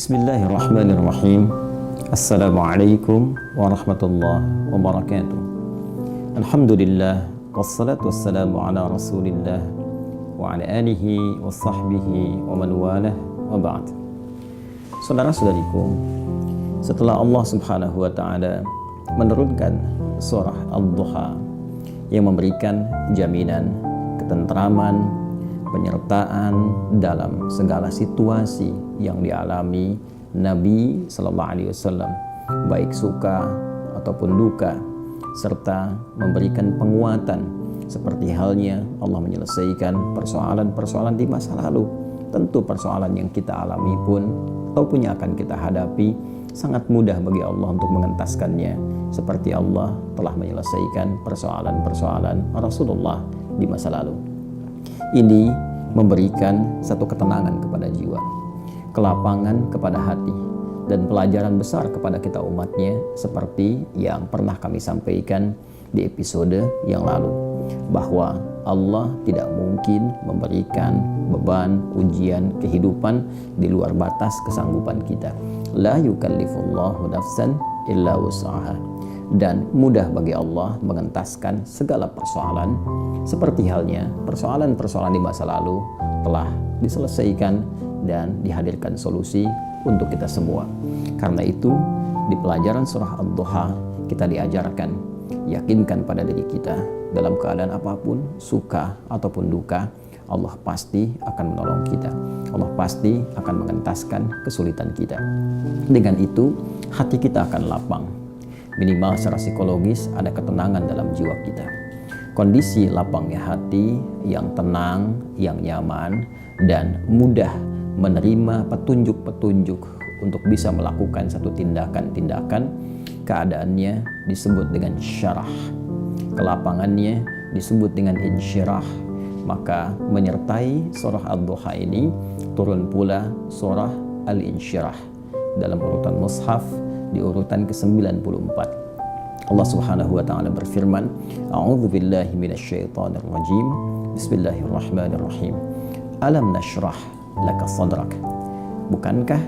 Bismillahirrahmanirrahim. Assalamualaikum warahmatullahi wabarakatuh. Alhamdulillah, wassalatu wassalamu ala rasulillah wa ala alihi wa sahbihi wa man walah wa ba'd. Saudara-saudariku, setelah Allah subhanahu wa ta'ala menurunkan surah Ad-Duha yang memberikan jaminan ketentraman, penyertaan dalam segala situasi yang dialami Nabi Sallallahu Alaihi Wasallam, baik suka ataupun duka, serta memberikan penguatan seperti halnya Allah menyelesaikan persoalan-persoalan di masa lalu. Tentu persoalan yang kita alami pun ataupun yang akan kita hadapi sangat mudah bagi Allah untuk mengentaskannya, seperti Allah telah menyelesaikan persoalan-persoalan Rasulullah di masa lalu. Ini memberikan satu ketenangan kepada jiwa, kelapangan kepada hati, dan pelajaran besar kepada kita umatnya, seperti yang pernah kami sampaikan di episode yang lalu, bahwa Allah tidak mungkin memberikan beban, ujian, kehidupan di luar batas kesanggupan kita. La yukallifullahu nafsan illa wus'aha. Dan mudah bagi Allah mengentaskan segala persoalan, seperti halnya persoalan-persoalan di masa lalu telah diselesaikan dan dihadirkan solusi untuk kita semua. Karena itu, di pelajaran surah Ad-Duha kita diajarkan, yakinkan pada diri kita dalam keadaan apapun, suka ataupun duka, Allah pasti akan menolong kita. Allah pasti akan mengentaskan kesulitan kita. Dengan itu, hati kita akan lapang. Minimal secara psikologis ada ketenangan dalam jiwa kita. Kondisi lapangnya hati yang tenang, yang nyaman, dan mudah menerima petunjuk-petunjuk untuk bisa melakukan satu tindakan-tindakan, keadaannya disebut dengan syarah. Kelapangannya disebut dengan insyirah. Maka menyertai surah Ad-Duha ini turun pula surah Al-Insyirah dalam urutan mushaf di urutan ke-94. Allah Subhanahu wa taala berfirman, A'udzu billahi minasyaitonir rajim. Bismillahirrahmanirrahim. Alam nashrah laka sadrak. Bukankah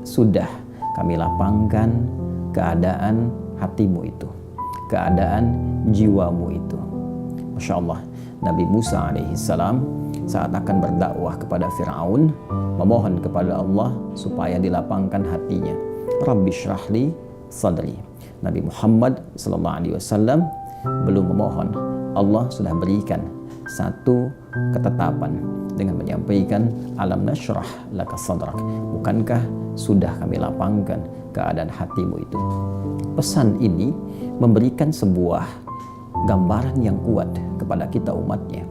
sudah kami lapangkan keadaan hatimu itu, keadaan jiwamu itu. Masya Allah, Nabi Musa alaihissalam saat akan berdakwah kepada Fir'aun memohon kepada Allah supaya dilapangkan hatinya. Rabbi syrahli sadri. Nabi Muhammad SAW belum memohon, Allah sudah berikan satu ketetapan dengan menyampaikan alam nashrah laka sadrak. Bukankah sudah kami lapangkan keadaan hatimu itu. Pesan ini memberikan sebuah gambaran yang kuat kepada kita umatnya,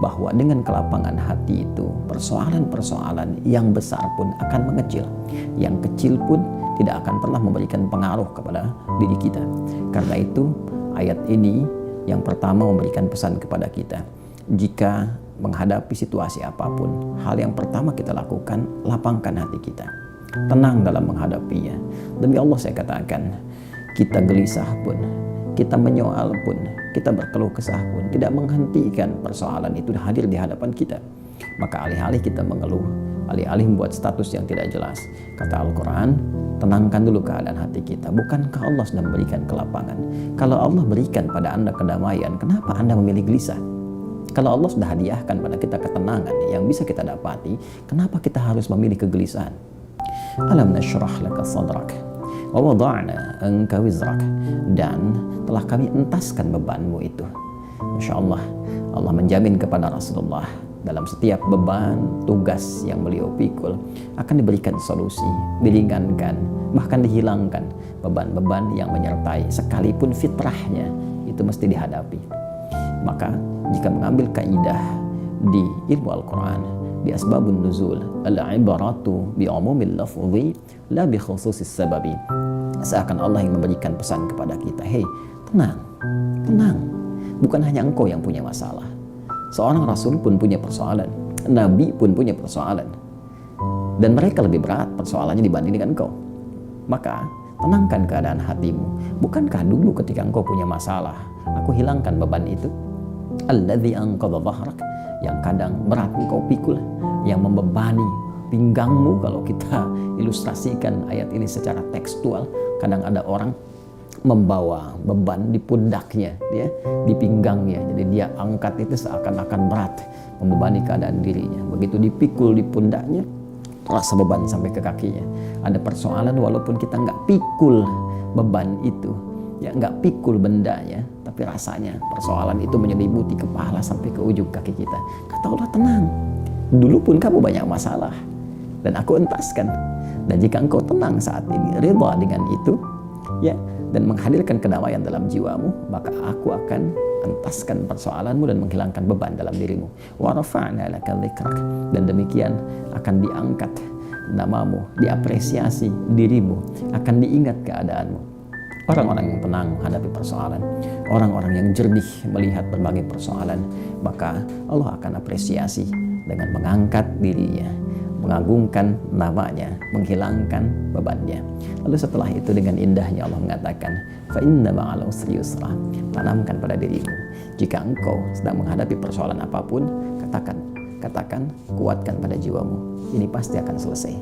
bahwa dengan kelapangan hati itu persoalan-persoalan yang besar pun akan mengecil, yang kecil pun tidak akan pernah memberikan pengaruh kepada diri kita. Karena itu ayat ini yang pertama memberikan pesan kepada kita, jika menghadapi situasi apapun, hal yang pertama kita lakukan, lapangkan hati kita, tenang dalam menghadapinya. Demi Allah saya katakan, kita gelisah pun, kita menyoal pun, kita berkeluh kesah pun tidak menghentikan persoalan itu hadir di hadapan kita. Maka alih-alih kita mengeluh, alih-alih membuat status yang tidak jelas, kata Al-Quran, tenangkan dulu keadaan hati kita. Bukankah Allah sudah memberikan kelapangan? Kalau Allah berikan pada Anda kedamaian, kenapa Anda memilih gelisah? Kalau Allah sudah hadiahkan pada kita ketenangan yang bisa kita dapati, kenapa kita harus memilih kegelisahan? Alam nashrah laka sadrak wa wada'na anka wizrak. Dan telah kami entaskan bebanmu itu. Masya Allah, Allah menjamin kepada Rasulullah dalam setiap beban, tugas yang beliau pikul akan diberikan solusi, diringankan, bahkan dihilangkan beban-beban yang menyertai, sekalipun fitrahnya itu mesti dihadapi. Maka jika mengambil kaidah di ilmu Al-Quran, di asbabun nuzul, al-ibaratu bi umumil lafzi la bi khususis sababi, seakan Allah yang memberikan pesan kepada kita, hei, tenang, tenang, bukan hanya engkau yang punya masalah. Seorang Rasul pun punya persoalan, Nabi pun punya persoalan, dan mereka lebih berat persoalannya dibanding dengan engkau. Maka tenangkan keadaan hatimu. Bukankah dulu ketika engkau punya masalah, aku hilangkan beban itu? Alladzi anqadha dhahrak, yang kadang berat engkau pikul, yang membebani pinggangmu, kalau kita ilustrasikan ayat ini secara tekstual, kadang ada orang membawa beban di pundaknya, ya, di pinggangnya. Jadi dia angkat itu seakan-akan berat, membebani keadaan dirinya. Begitu dipikul di pundaknya, rasa beban sampai ke kakinya. Ada persoalan walaupun kita nggak pikul beban itu, ya, nggak pikul bendanya, tapi rasanya persoalan itu menyelimuti kepala sampai ke ujung kaki kita. Kata Allah, tenang. Dulu pun kamu banyak masalah, dan aku entaskan. Dan jika engkau tenang saat ini, ridha dengan itu, ya, dan menghadirkan kedamaian dalam jiwamu, maka aku akan entaskan persoalanmu dan menghilangkan beban dalam dirimu. Wa rafa'na laka dzikrak, dan demikian akan diangkat namamu, diapresiasi dirimu, akan diingat keadaanmu. Orang-orang yang tenang menghadapi persoalan, orang-orang yang jernih melihat berbagai persoalan, maka Allah akan apresiasi dengan mengangkat dirinya, mengagungkan namanya, menghilangkan bebannya. Lalu setelah itu dengan indahnya Allah mengatakan, fa inna ma'al usri yusra. Tanamkan pada dirimu, jika engkau sedang menghadapi persoalan apapun, katakan, kuatkan pada jiwamu, ini pasti akan selesai.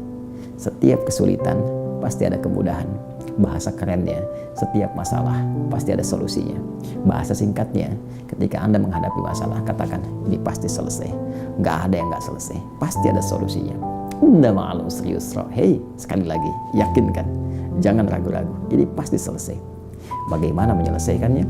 Setiap kesulitan pasti ada kemudahan. Bahasa kerennya, setiap masalah pasti ada solusinya. Bahasa singkatnya, ketika Anda menghadapi masalah, katakan, ini pasti selesai. Nggak ada yang nggak selesai, pasti ada solusinya. Inna ma'al usri yusra. Hei, sekali lagi, yakinkan, jangan ragu-ragu, ini pasti selesai. Bagaimana menyelesaikannya?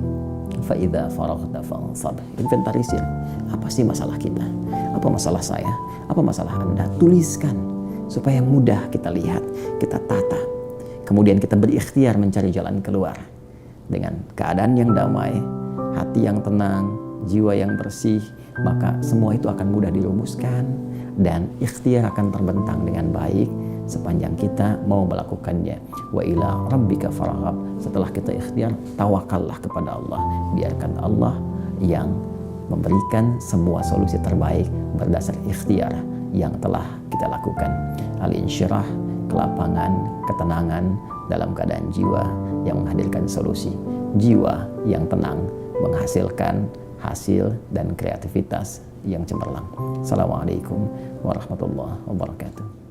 Fa idza faraghta fansab. Inventarisir, apa sih masalah kita? Apa masalah saya? Apa masalah Anda? Tuliskan supaya mudah kita lihat, kita tata. Kemudian kita berikhtiar mencari jalan keluar dengan keadaan yang damai, hati yang tenang, jiwa yang bersih, maka semua itu akan mudah dirumuskan dan ikhtiar akan terbentang dengan baik sepanjang kita mau melakukannya. Wa ila rabbika farghab. Setelah kita ikhtiar, tawakallah kepada Allah. Biarkan Allah yang memberikan semua solusi terbaik berdasar ikhtiar yang telah kita lakukan. Al-insyirah, kelapangan, ketenangan dalam keadaan jiwa yang menghadirkan solusi. Jiwa yang tenang menghasilkan hasil dan kreativitas yang cemerlang. Assalamualaikum warahmatullahi wabarakatuh.